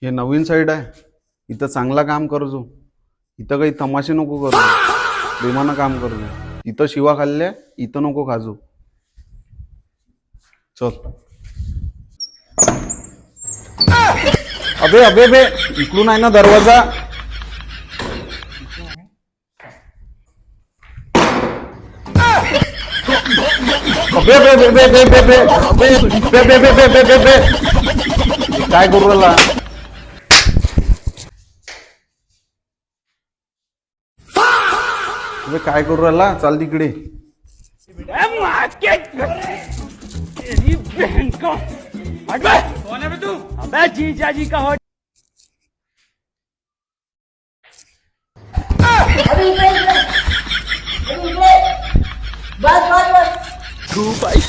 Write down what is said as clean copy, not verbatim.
हे नवीन साईड आहे. इथं चांगला काम करजो. इथं काही तमाशे नको करू. प्रेमानं काम करजो. इथं शिवा खाल्ल्या, इथं नको खाजो. चल. अबे अबे अबे इकडून आहे ना दरवाजा. अबे अबे अबे अबे अबे अबे अबे अबे अबे अबे अबे अबे काय करू राहिला? अबे काय करू राहिला? चाल तिकडे. तेरी बहन को हट बे। कौन है बे तू? अबे जीजा जी का हो। अभी बस बस बस। तू भाई